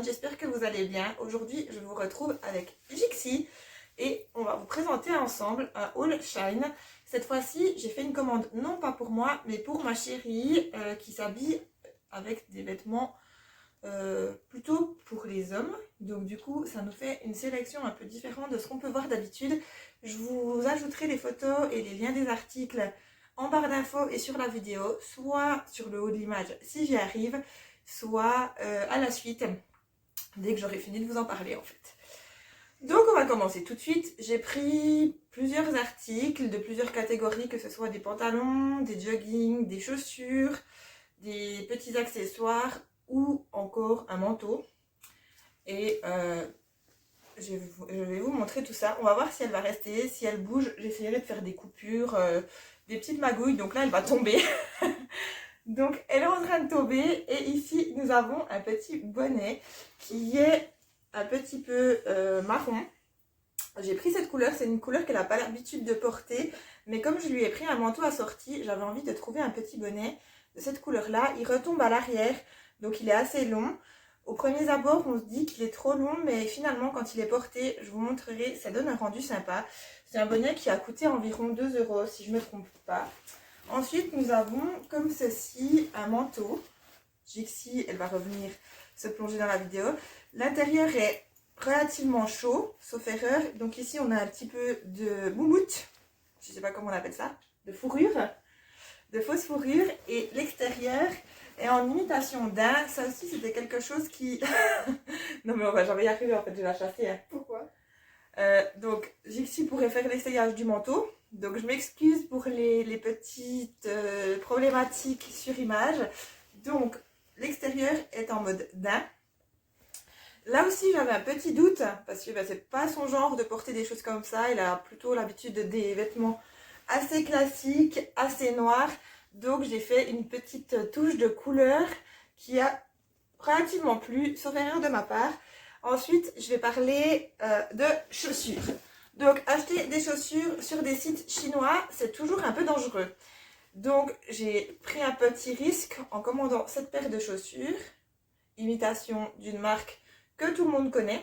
monde, j'espère que vous allez bien. Aujourd'hui, je vous retrouve avec Jixi et on va vous présenter ensemble un haul Shine. Cette fois-ci, j'ai fait une commande non pas pour moi, mais pour ma chérie qui s'habille avec des vêtements plutôt pour les hommes. Donc du coup, ça nous fait une sélection un peu différente de ce qu'on peut voir d'habitude. Je vous ajouterai les photos et les liens des articles en barre d'infos et sur la vidéo, soit sur le haut de l'image si j'y arrive, soit à la suite, dès que j'aurai fini de vous en parler en fait. Donc on va commencer tout de suite. J'ai pris plusieurs articles de plusieurs catégories, que ce soit des pantalons, des joggings, des chaussures, des petits accessoires ou encore un manteau. Et je vais vous montrer tout ça. On va voir si elle va rester, si elle bouge. J'essaierai de faire des coupures, des petites magouilles. Donc là, elle va tomber. Donc, elle est en train de tomber. Et ici, nous avons un petit bonnet qui est un petit peu marron. J'ai pris cette couleur. C'est une couleur qu'elle n'a pas l'habitude de porter. Mais comme je lui ai pris un manteau assorti, j'avais envie de trouver un petit bonnet de cette couleur-là. Il retombe à l'arrière. Donc, il est assez long. Au premier abord, on se dit qu'il est trop long, mais finalement, quand il est porté, je vous montrerai, ça donne un rendu sympa. C'est un bonnet qui a coûté environ 2 €, si je ne me trompe pas. Ensuite, nous avons, comme ceci, un manteau. Jixi, elle va revenir se plonger dans la vidéo. L'intérieur est relativement chaud, sauf erreur. Donc ici, on a un petit peu de moumoute, je ne sais pas comment on appelle ça, de fourrure, de fausse fourrure. Et l'extérieur est en imitation daim. Ça aussi, c'était quelque chose qui... non mais on va jamais y arriver, en fait, je vais la chasser. Hein. Pourquoi? Donc, Jixi pourrait faire l'essayage du manteau. Donc, je m'excuse pour les petites problématiques sur image. Donc, l'extérieur est en mode daim. Là aussi, j'avais un petit doute, parce que c'est pas son genre de porter des choses comme ça. Il a plutôt l'habitude des vêtements assez classiques, assez noirs. Donc, j'ai fait une petite touche de couleur qui a relativement plu, sauf erreur de ma part. Ensuite, je vais parler de chaussures. Donc, acheter des chaussures sur des sites chinois, c'est toujours un peu dangereux. Donc, j'ai pris un petit risque en commandant cette paire de chaussures, imitation d'une marque que tout le monde connaît.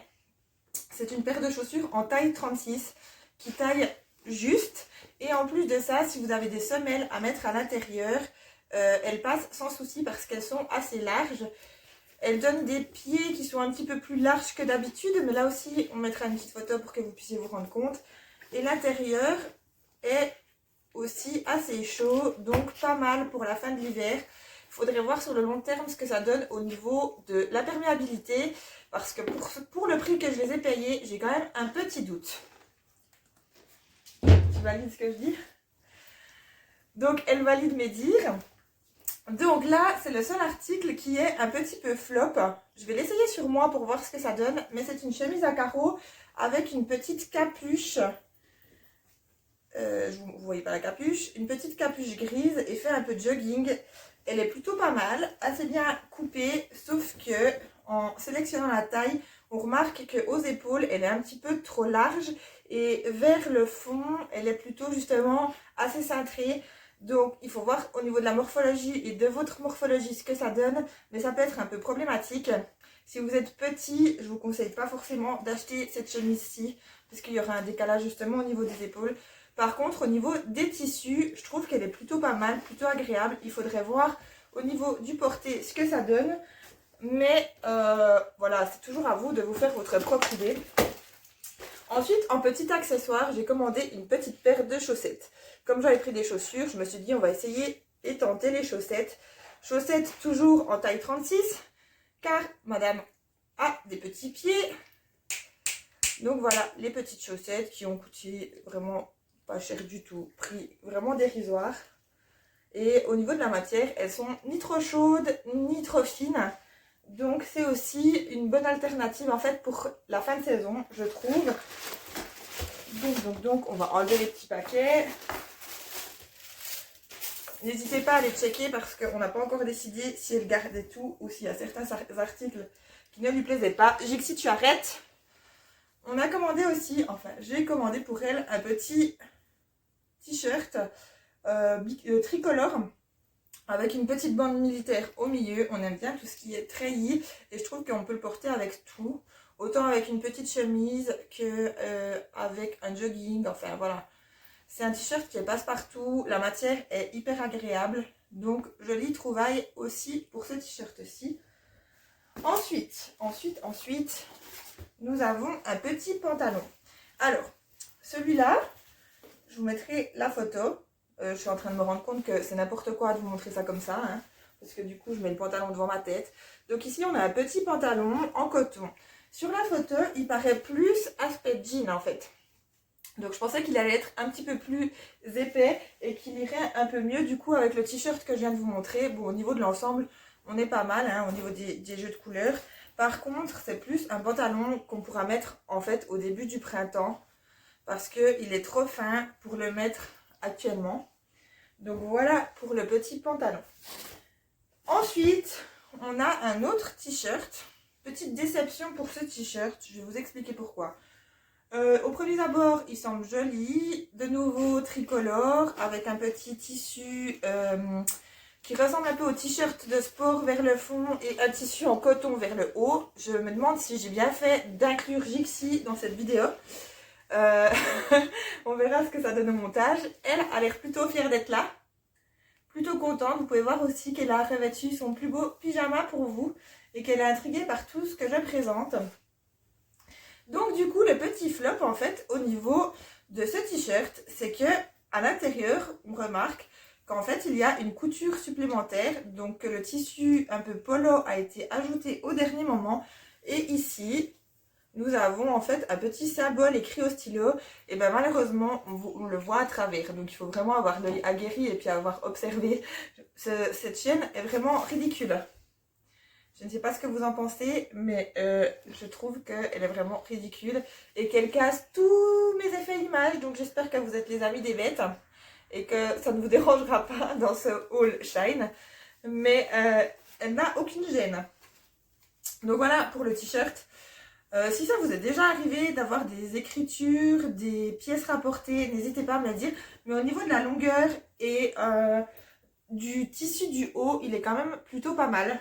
C'est une paire de chaussures en taille 36 qui taille juste. Et en plus de ça, si vous avez des semelles à mettre à l'intérieur, elles passent sans souci parce qu'elles sont assez larges. Elles donnent des pieds qui sont un petit peu plus larges que d'habitude, mais là aussi, on mettra une petite photo pour que vous puissiez vous rendre compte. Et l'intérieur est aussi assez chaud, donc pas mal pour la fin de l'hiver. Il faudrait voir sur le long terme ce que ça donne au niveau de la perméabilité, parce que pour le prix que je les ai payés, j'ai quand même un petit doute. Tu valides ce que je dis? Donc, elle valide mes dires. Donc là, c'est le seul article qui est un petit peu flop. Je vais l'essayer sur moi pour voir ce que ça donne. Mais c'est une chemise à carreaux avec une petite capuche. Vous ne voyez pas la capuche. Une petite capuche grise et fait un peu de jogging. Elle est plutôt pas mal, assez bien coupée. Sauf que en sélectionnant la taille, on remarque qu'aux épaules, elle est un petit peu trop large. Et vers le fond, elle est plutôt justement assez cintrée. Donc, il faut voir au niveau de la morphologie et de votre morphologie ce que ça donne. Mais ça peut être un peu problématique. Si vous êtes petit, je ne vous conseille pas forcément d'acheter cette chemise-ci. Parce qu'il y aura un décalage justement au niveau des épaules. Par contre, au niveau des tissus, je trouve qu'elle est plutôt pas mal, plutôt agréable. Il faudrait voir au niveau du porté ce que ça donne. Mais voilà, c'est toujours à vous de vous faire votre propre idée. Ensuite, en petit accessoire, j'ai commandé une petite paire de chaussettes. Comme j'avais pris des chaussures, je me suis dit on va essayer et tenter les chaussettes. Chaussettes toujours en taille 36, car madame a des petits pieds. Donc voilà, les petites chaussettes qui ont coûté vraiment pas cher du tout, prix vraiment dérisoire. Et au niveau de la matière, elles sont ni trop chaudes, ni trop fines. Donc c'est aussi une bonne alternative en fait pour la fin de saison, je trouve. Donc on va enlever les petits paquets. N'hésitez pas à les checker parce qu'on n'a pas encore décidé si elle gardait tout ou s'il y a certains articles qui ne lui plaisaient pas. Jixi, tu arrêtes. On a commandé aussi, enfin j'ai commandé pour elle un petit t-shirt tricolore avec une petite bande militaire au milieu. On aime bien tout ce qui est treillis et je trouve qu'on peut le porter avec tout. Autant avec une petite chemise que avec un jogging, enfin voilà. C'est un t-shirt qui passe partout, la matière est hyper agréable. Donc jolie trouvaille aussi pour ce t-shirt-ci. Ensuite, nous avons un petit pantalon. Alors, celui-là, je vous mettrai la photo. Je suis en train de me rendre compte que c'est n'importe quoi de vous montrer ça comme ça, hein, parce que du coup, je mets le pantalon devant ma tête. Donc ici, on a un petit pantalon en coton. Sur la photo, il paraît plus aspect jean en fait. Donc je pensais qu'il allait être un petit peu plus épais et qu'il irait un peu mieux du coup avec le t-shirt que je viens de vous montrer. Bon, au niveau de l'ensemble, on est pas mal, hein, au niveau des jeux de couleurs. Par contre, c'est plus un pantalon qu'on pourra mettre en fait au début du printemps parce qu'il est trop fin pour le mettre actuellement. Donc voilà pour le petit pantalon. Ensuite, on a un autre t-shirt. Petite déception pour ce t-shirt, je vais vous expliquer pourquoi. Au premier abord, il semble joli. De nouveau tricolore avec un petit tissu qui ressemble un peu au t-shirt de sport vers le fond et un tissu en coton vers le haut. Je me demande si j'ai bien fait d'inclure Jixi dans cette vidéo. On verra ce que ça donne au montage. Elle a l'air plutôt fière d'être là. Plutôt contente. Vous pouvez voir aussi qu'elle a revêtu son plus beau pyjama pour vous et qu'elle est intriguée par tout ce que je présente. Donc du coup, le petit flop en fait au niveau de ce t-shirt, c'est que à l'intérieur, on remarque qu'en fait il y a une couture supplémentaire, donc que le tissu un peu polo a été ajouté au dernier moment. Et ici, nous avons en fait un petit symbole écrit au stylo. Et bien malheureusement, on le voit à travers. Donc il faut vraiment avoir l'œil aguerri et puis avoir observé. Cette chaîne est vraiment ridicule. Je ne sais pas ce que vous en pensez, mais je trouve qu'elle est vraiment ridicule et qu'elle casse tous mes effets images. Donc j'espère que vous êtes les amis des bêtes et que ça ne vous dérangera pas dans ce haul Shine. Mais elle n'a aucune gêne. Donc voilà pour le t-shirt. Si ça vous est déjà arrivé d'avoir des écritures, des pièces rapportées, n'hésitez pas à me le dire. Mais au niveau de la longueur et du tissu du haut, il est quand même plutôt pas mal.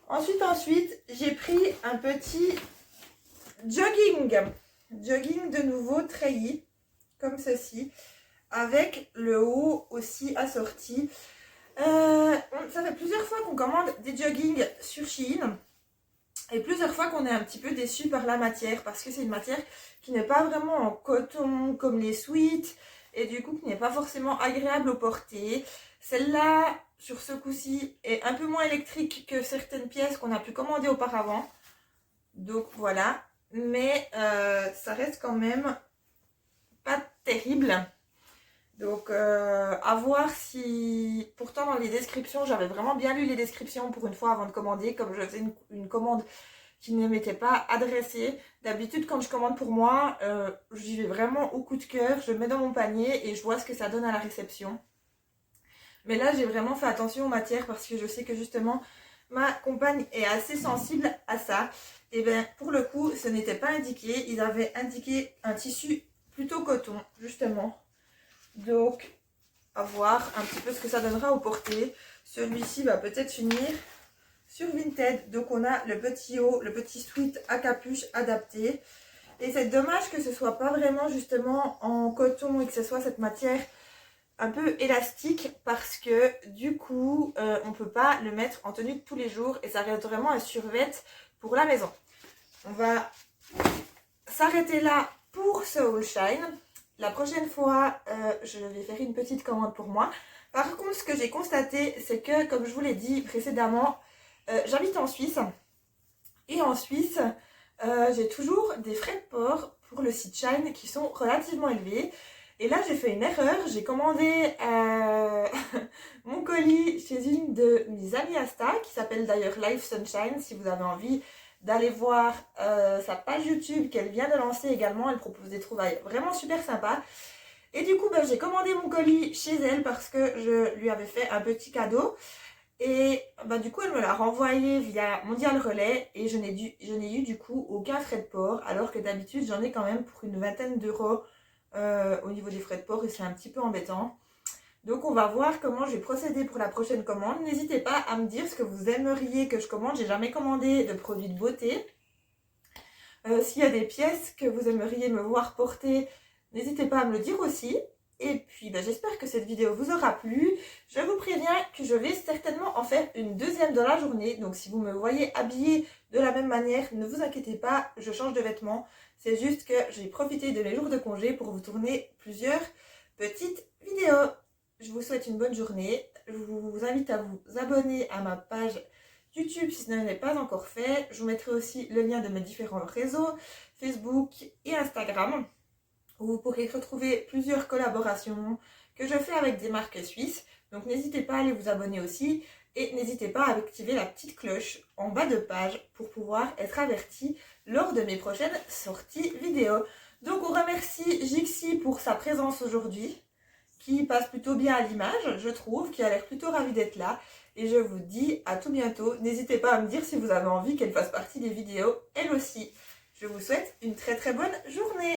Ensuite, j'ai pris un petit jogging. Jogging de nouveau treillis, comme ceci, avec le haut aussi assorti. Ça fait plusieurs fois qu'on commande des joggings sur Shein. Et plusieurs fois qu'on est un petit peu déçu par la matière. Parce que c'est une matière qui n'est pas vraiment en coton comme les sweats. Et du coup qui n'est pas forcément agréable au porter. Celle-là, sur ce coup-ci, est un peu moins électrique que certaines pièces qu'on a pu commander auparavant. Donc voilà. Mais ça reste quand même pas terrible. Donc à voir si... Pourtant dans les descriptions, j'avais vraiment bien lu les descriptions pour une fois avant de commander. Comme je faisais une commande qui ne m'était pas adressée. D'habitude quand je commande pour moi, j'y vais vraiment au coup de cœur. Je mets dans mon panier et je vois ce que ça donne à la réception. Mais là, j'ai vraiment fait attention aux matières parce que je sais que justement, ma compagne est assez sensible à ça. Et bien, pour le coup, ce n'était pas indiqué. Ils avaient indiqué un tissu plutôt coton, justement. Donc, à voir un petit peu ce que ça donnera au porté. Celui-ci va peut-être finir sur Vinted. Donc, on a le petit haut, le petit sweat à capuche adapté. Et c'est dommage que ce soit pas vraiment justement en coton et que ce soit cette matière un peu élastique parce que du coup on peut pas le mettre en tenue de tous les jours et ça reste vraiment un survêt pour la maison. On va s'arrêter là pour ce haul Shine. La prochaine fois je vais faire une petite commande pour moi. Par contre, ce que j'ai constaté, c'est que comme je vous l'ai dit précédemment, j'habite en Suisse et en Suisse j'ai toujours des frais de port pour le site Shine qui sont relativement élevés. Et là, j'ai fait une erreur. J'ai commandé mon colis chez une de mes amies Asta, qui s'appelle d'ailleurs Life Sunshine. Si vous avez envie d'aller voir sa page YouTube qu'elle vient de lancer également, elle propose des trouvailles vraiment super sympas. Et du coup, j'ai commandé mon colis chez elle parce que je lui avais fait un petit cadeau. Et du coup, elle me l'a renvoyé via Mondial Relais et je n'ai eu du coup aucun frais de port, alors que d'habitude, j'en ai quand même pour une vingtaine d'euros. Au niveau des frais de port et c'est un petit peu embêtant. Donc on va voir comment je vais procéder pour la prochaine commande. N'hésitez pas à me dire ce que vous aimeriez que je commande. J'ai jamais commandé de produits de beauté. S'il y a des pièces que vous aimeriez me voir porter, n'hésitez pas à me le dire aussi. Et puis j'espère que cette vidéo vous aura plu. Je vous préviens que je vais certainement en faire une deuxième dans la journée. Donc si vous me voyez habillée de la même manière, ne vous inquiétez pas, je change de vêtements. C'est juste que j'ai profité de mes jours de congé pour vous tourner plusieurs petites vidéos. Je vous souhaite une bonne journée. Je vous invite à vous abonner à ma page YouTube si ce n'est pas encore fait. Je vous mettrai aussi le lien de mes différents réseaux, Facebook et Instagram, où vous pourrez retrouver plusieurs collaborations que je fais avec des marques suisses. Donc n'hésitez pas à aller vous abonner aussi et n'hésitez pas à activer la petite cloche en bas de page pour pouvoir être averti lors de mes prochaines sorties vidéo. Donc on remercie Jixi pour sa présence aujourd'hui, qui passe plutôt bien à l'image, je trouve, qui a l'air plutôt ravie d'être là. Et je vous dis à tout bientôt. N'hésitez pas à me dire si vous avez envie qu'elle fasse partie des vidéos, elle aussi. Je vous souhaite une très très bonne journée.